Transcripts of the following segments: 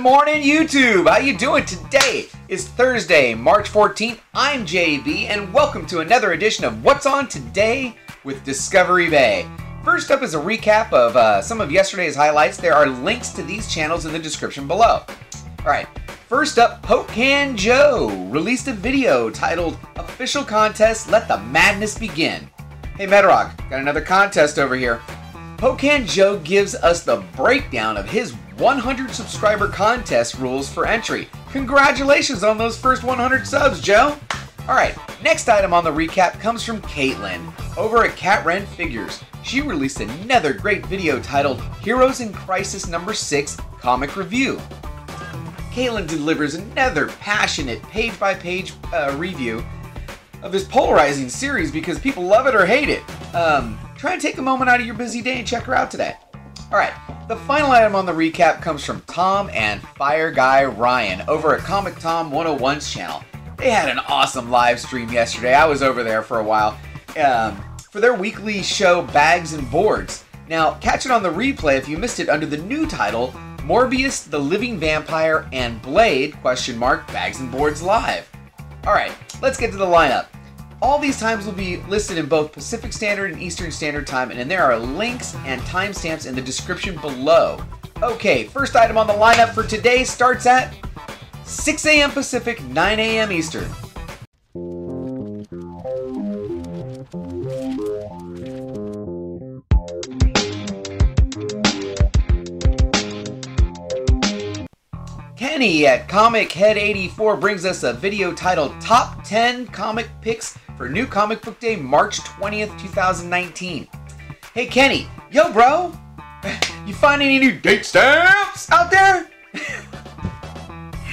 morning, YouTube. How you doing? Today is Thursday, March 14th. I'm JB, and welcome to another edition of What's On Today with Discovery Bay. First up is a recap of some of yesterday's highlights. There are links to these channels in the description below. Alright, first up, POCAN Joe released a video titled Official Contest, Let the Madness Begin. Hey Metarog, got another contest over here. POCAN Joe gives us the breakdown of his 100 subscriber contest rules for entry. Congratulations on those first 100 subs, Joe! Alright, next item on the recap comes from KatRen over at KatRen Figures. She released another great video titled Heroes in Crisis Number 6 Comic Review. KatRen delivers another passionate page-by-page review of this polarizing series because people love it or hate it. Try and take a moment out of your busy day and check her out today. Alright, the final item on the recap comes from Tom and Fire Guy Ryan over at Comic Tom 101's channel. They had an awesome live stream yesterday. I was over there for a while for their weekly show Bags and Boards. Now, catch it on the replay if you missed it under the new title, Morbius, the Living Vampire, and Blade, Bags and Boards Live. Alright, let's get to the lineup. All these times will be listed in both Pacific Standard and Eastern Standard Time, and then there are links and timestamps in the description below. Okay, first item on the lineup for today starts at 6 a.m. Pacific, 9 a.m. Eastern. Kenny at ComicHead 84 brings us a video titled Top 10 Comic Picks for New Comic Book Day, March 20th, 2019. Hey Kenny, yo bro, you find any new date stamps out there?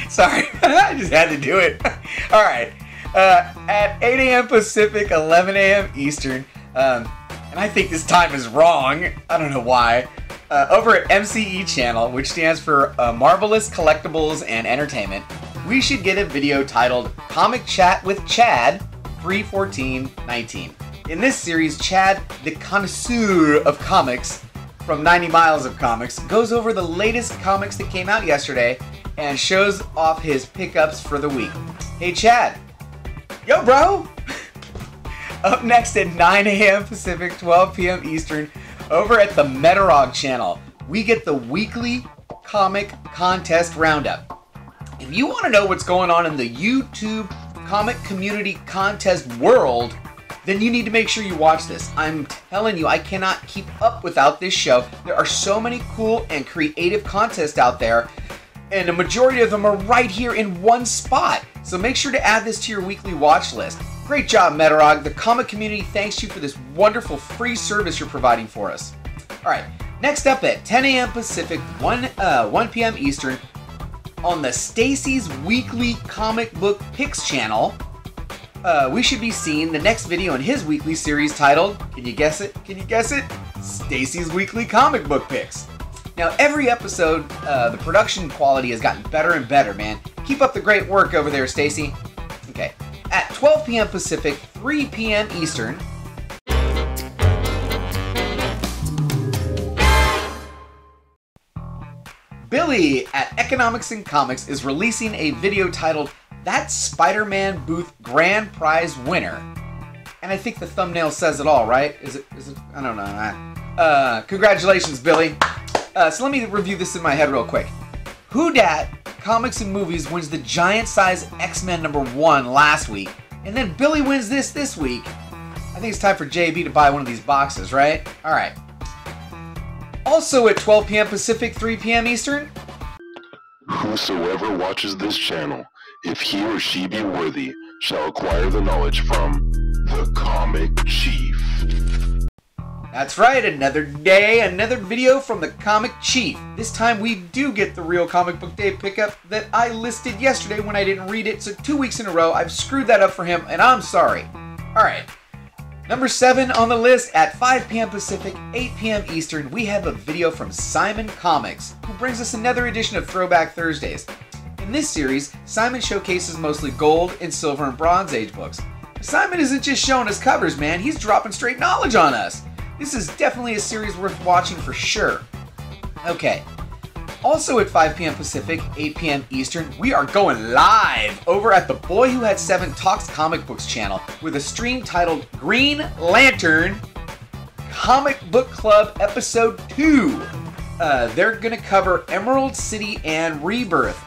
Sorry, I just had to do it. Alright, at 8 a.m. Pacific, 11 a.m. Eastern, and I think this time is wrong, I don't know why. Over at MCE channel, which stands for Marvelous Collectibles and Entertainment, we should get a video titled Comic Chat with Chad 3/14/19. In this series, Chad, the connoisseur of comics from 90 Miles of Comics, goes over the latest comics that came out yesterday and shows off his pickups for the week. Hey Chad, yo bro! Up next at 9 a.m. Pacific, 12 p.m. Eastern, over at the Metarog channel, we get the weekly comic contest roundup. If you want to know what's going on in the YouTube comic community contest world, then you need to make sure you watch this. I'm telling you, I cannot keep up without this show. There are so many cool and creative contests out there, and a majority of them are right here in one spot. So make sure to add this to your weekly watch list. Great job, Metarog. The comic community thanks you for this wonderful free service you're providing for us. Alright, next up at 10 a.m. Pacific, 1 p.m. Eastern, on the Stacey's Weekly Comic Book Picks channel, we should be seeing the next video in his weekly series titled, can you guess it? Can you guess it? Stacey's Weekly Comic Book Picks. Now, every episode, the production quality has gotten better and better, man. Keep up the great work over there, Stacey. Okay. At 12 p.m. Pacific, 3 p.m. Eastern, Billy at Economics and Comics is releasing a video titled That's Spider-Man-Booth Grand Prize Winner. And I think the thumbnail says it all, right? Is it? I don't know. Congratulations, Billy. So let me review this in my head real quick. Who Dat Comics and Movies wins the giant size X-Men #1 last week, and then Billy wins this week. I think it's time for JB to buy one of these boxes, right? Alright. Also at 12 p.m. Pacific, 3 p.m. Eastern, whosoever watches this channel, if he or she be worthy, shall acquire the knowledge from the Comic Chief. That's right, another day, another video from the Comic Chief. This time we do get the real Comic Book Day pickup that I listed yesterday when I didn't read it, so 2 weeks in a row I've screwed that up for him, and I'm sorry. Alright, number 7 on the list at 5 p.m. Pacific, 8 p.m. Eastern, we have a video from Simon Comics, who brings us another edition of Throwback Thursdays. In this series, Simon showcases mostly gold and silver and bronze age books. Simon isn't just showing us covers, man, he's dropping straight knowledge on us. This is definitely a series worth watching for sure. Okay, Also at 5 p.m. Pacific, 8 p.m. Eastern, we are going live over at the Boy Who Had 7 Talks Comic Books channel with a stream titled Green Lantern Comic Book Club Episode 2. They're going to cover Emerald City and Rebirth.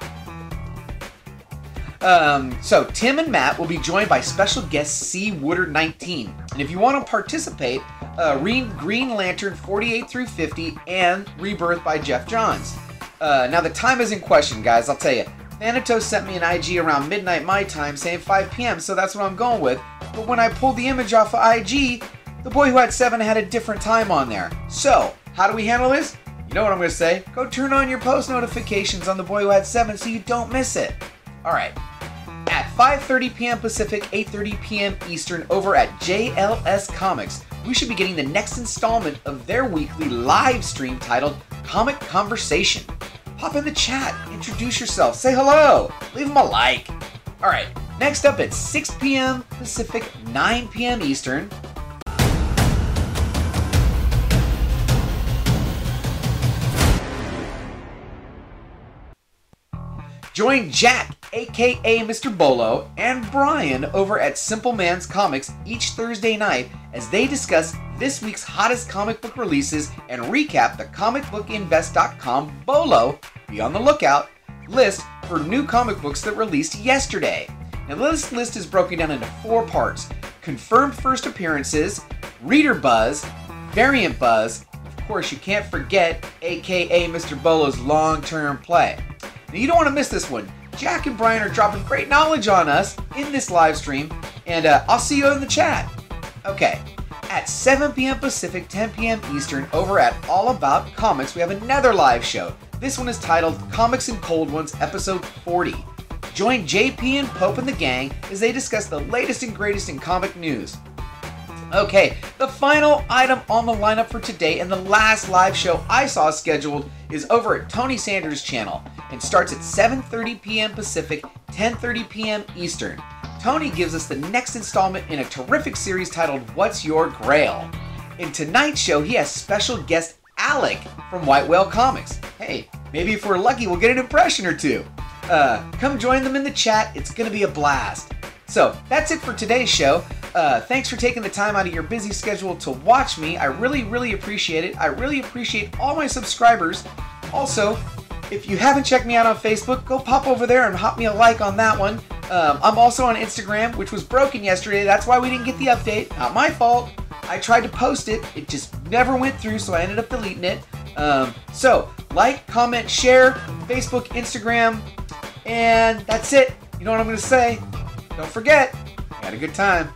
So Tim and Matt will be joined by special guest C. Woodard 19. And if you want to participate, read Green Lantern 48 through 50 and Rebirth by Jeff Johns. Now the time is in question, guys, I'll tell you. Thanatos sent me an IG around midnight my time saying 5 p.m., so that's what I'm going with. But when I pulled the image off of IG, the Boy Who Had 7 had a different time on there. So, how do we handle this? You know what I'm going to say? Go turn on your post notifications on the Boy Who Had 7 so you don't miss it. Alright. At 5:30 p.m. Pacific, 8:30 p.m. Eastern over at JLS Comics, we should be getting the next installment of their weekly live stream titled Comiconversation. Pop in the chat, introduce yourself, say hello, leave them a like. Alright, next up at 6 p.m. Pacific, 9 p.m. Eastern, join Jack, aka Mr. Bolo, and Brian over at Simple Man's Comics each Thursday night as they discuss this week's hottest comic book releases and recap the comicbookinvest.com Bolo, be on the lookout, list for new comic books that released yesterday. Now this list is broken down into 4 parts: confirmed first appearances, reader buzz, variant buzz, and of course you can't forget aka Mr. Bolo's long-term play. Now you don't want to miss this one. Jack and Brian are dropping great knowledge on us in this live stream, and I'll see you in the chat. Okay, at 7 p.m. Pacific, 10 p.m. Eastern, over at All About Comics, we have another live show. This one is titled Comics and Cold Ones, Episode 40. Join JP and Pope and the gang as they discuss the latest and greatest in comic news. Okay, the final item on the lineup for today and the last live show I saw scheduled is over at Tony Sanders' channel and starts at 7:30 p.m. Pacific, 10:30 p.m. Eastern. Tony gives us the next installment in a terrific series titled What's Your Grail? In tonight's show, he has special guest Alec from White Whale Comics. Hey, maybe if we're lucky, we'll get an impression or two. Come join them in the chat. It's going to be a blast. So, that's it for today's show. Thanks for taking the time out of your busy schedule to watch me. I really, really appreciate it. I really appreciate all my subscribers. Also, if you haven't checked me out on Facebook, go pop over there and hop me a like on that one. I'm also on Instagram, which was broken yesterday. That's why we didn't get the update. Not my fault. I tried to post it. It just never went through, so I ended up deleting it. So, like, comment, share, Facebook, Instagram, and that's it. You know what I'm going to say? Don't forget, I had a good time.